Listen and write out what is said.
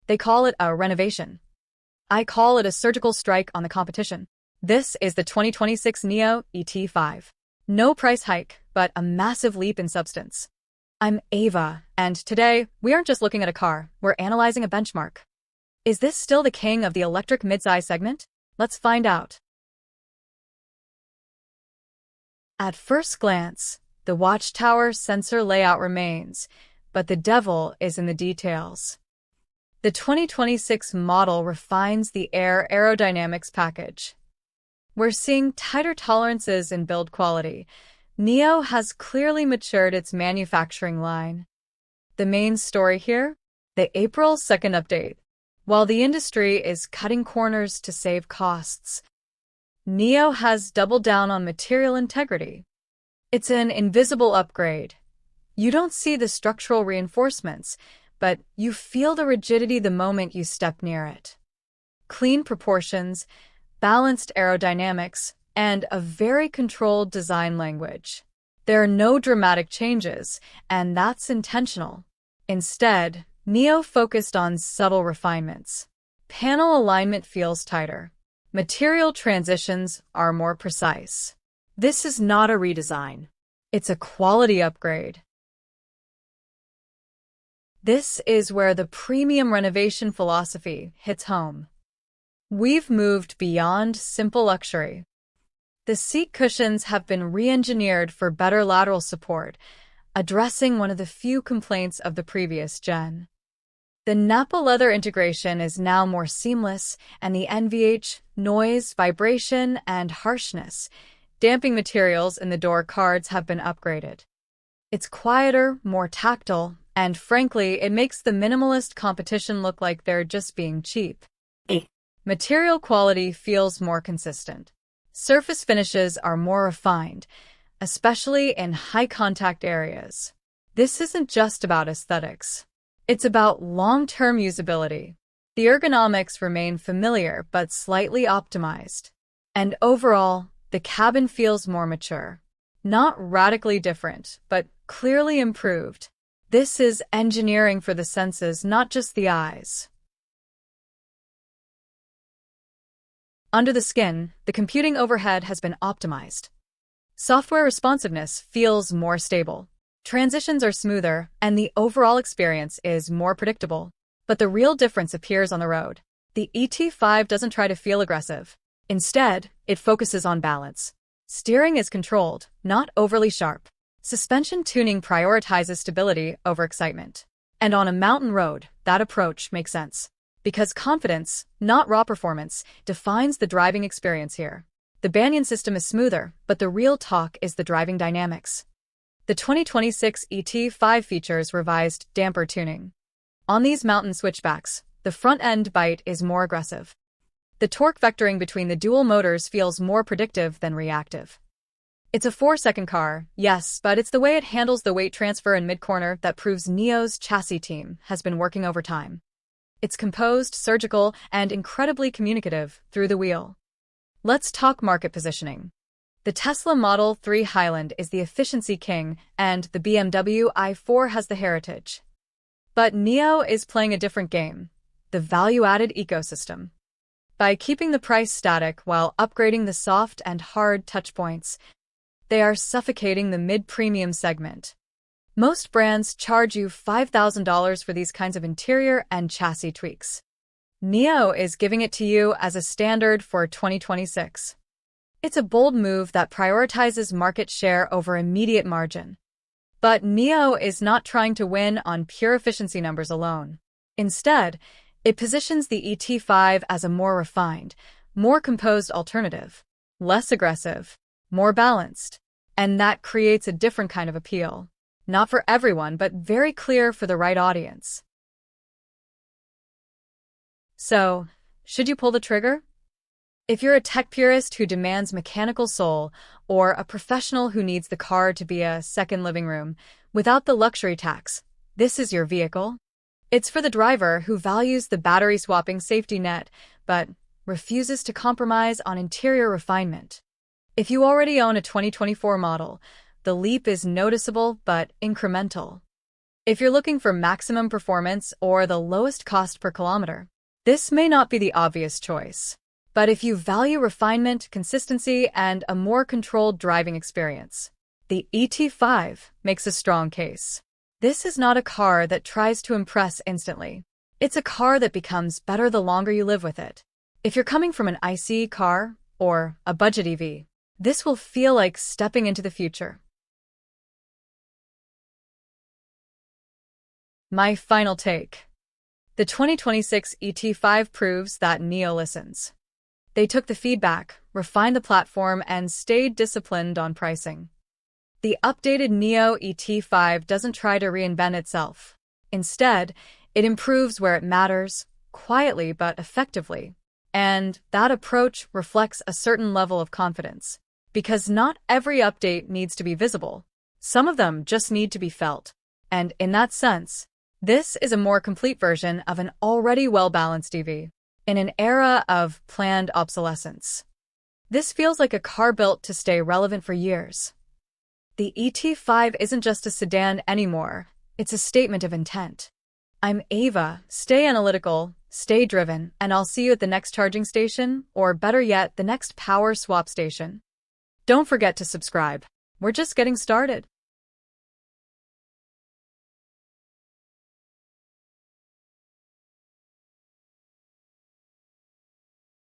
They call it a renovation. I call it a surgical strike on the competition. This is the 2026 NIO ET5. No price hike, but a massive leap in substance. I'm Ava, and today, we aren't just looking at a car, we're analyzing a benchmark. Is this still the king of the electric midsize segment? Let's find out. At first glance, the watchtower sensor layout remains, but the devil is in the details. The 2026 model refines the Air aerodynamics package. We're seeing tighter tolerances in build quality. NIO has clearly matured its manufacturing line. The main story here? The April 2nd update. While the industry is cutting corners to save costs, NIO has doubled down on material integrity. It's an invisible upgrade. You don't see the structural reinforcements, but you feel the rigidity the moment you step near it. Clean proportions, balanced aerodynamics, and a very controlled design language. There are no dramatic changes, and that's intentional. Instead, NIO focused on subtle refinements. Panel alignment feels tighter. Material transitions are more precise. This is not a redesign. It's a quality upgrade. This is where the premium renovation philosophy hits home. We've moved beyond simple luxury. The seat cushions have been re-engineered for better lateral support, addressing one of the few complaints of the previous gen. The Nappa leather integration is now more seamless, and the NVH, noise, vibration, and harshness, damping materials in the door cards have been upgraded. It's quieter, more tactile, and frankly, it makes the minimalist competition look like they're just being cheap. Material quality feels more consistent. Surface finishes are more refined, especially in high-contact areas. This isn't just about aesthetics. It's about long-term usability. The ergonomics remain familiar but slightly optimized. And overall, the cabin feels more mature. Not radically different, but clearly improved. This is engineering for the senses, not just the eyes. Under the skin, the computing overhead has been optimized. Software responsiveness feels more stable. Transitions are smoother, and the overall experience is more predictable. But the real difference appears on the road. The ET5 doesn't try to feel aggressive. Instead, it focuses on balance. Steering is controlled, not overly sharp. Suspension tuning prioritizes stability over excitement. And on a mountain road, that approach makes sense. Because confidence, not raw performance, defines the driving experience here. The Banyan system is smoother, but the real talk is the driving dynamics. The 2026 ET5 features revised damper tuning. On these mountain switchbacks, the front-end bite is more aggressive. The torque vectoring between the dual motors feels more predictive than reactive. It's a 4-second car, yes, but it's the way it handles the weight transfer in mid-corner that proves NIO's chassis team has been working overtime. It's composed, surgical, and incredibly communicative through the wheel. Let's talk market positioning. The Tesla Model 3 Highland is the efficiency king, and the BMW i4 has the heritage. But NIO is playing a different game, the value-added ecosystem. By keeping the price static while upgrading the soft and hard touchpoints, they are suffocating the mid-premium segment. Most brands charge you $5,000 for these kinds of interior and chassis tweaks. NIO is giving it to you as a standard for 2026. It's a bold move that prioritizes market share over immediate margin. But NIO is not trying to win on pure efficiency numbers alone. Instead, it positions the ET5 as a more refined, more composed alternative, less aggressive, more balanced, and that creates a different kind of appeal. Not for everyone, but very clear for the right audience. So, should you pull the trigger? If you're a tech purist who demands mechanical soul, or a professional who needs the car to be a second living room, without the luxury tax, this is your vehicle. It's for the driver who values the battery-swapping safety net, but refuses to compromise on interior refinement. If you already own a 2024 model, the leap is noticeable but incremental. If you're looking for maximum performance or the lowest cost per kilometer, this may not be the obvious choice. But if you value refinement, consistency, and a more controlled driving experience, the ET5 makes a strong case. This is not a car that tries to impress instantly. It's a car that becomes better the longer you live with it. If you're coming from an ICE car or a budget EV, this will feel like stepping into the future. My final take. The 2026 ET5 proves that NIO listens. They took the feedback, refined the platform, and stayed disciplined on pricing. The updated NIO ET5 doesn't try to reinvent itself. Instead, it improves where it matters, quietly but effectively. And that approach reflects a certain level of confidence. Because not every update needs to be visible. Some of them just need to be felt. And in that sense, this is a more complete version of an already well-balanced EV. In an era of planned obsolescence, this feels like a car built to stay relevant for years. The ET5 isn't just a sedan anymore, it's a statement of intent. I'm Ava, stay analytical, stay driven, and I'll see you at the next charging station, or better yet, the next power swap station. Don't forget to subscribe. We're just getting started.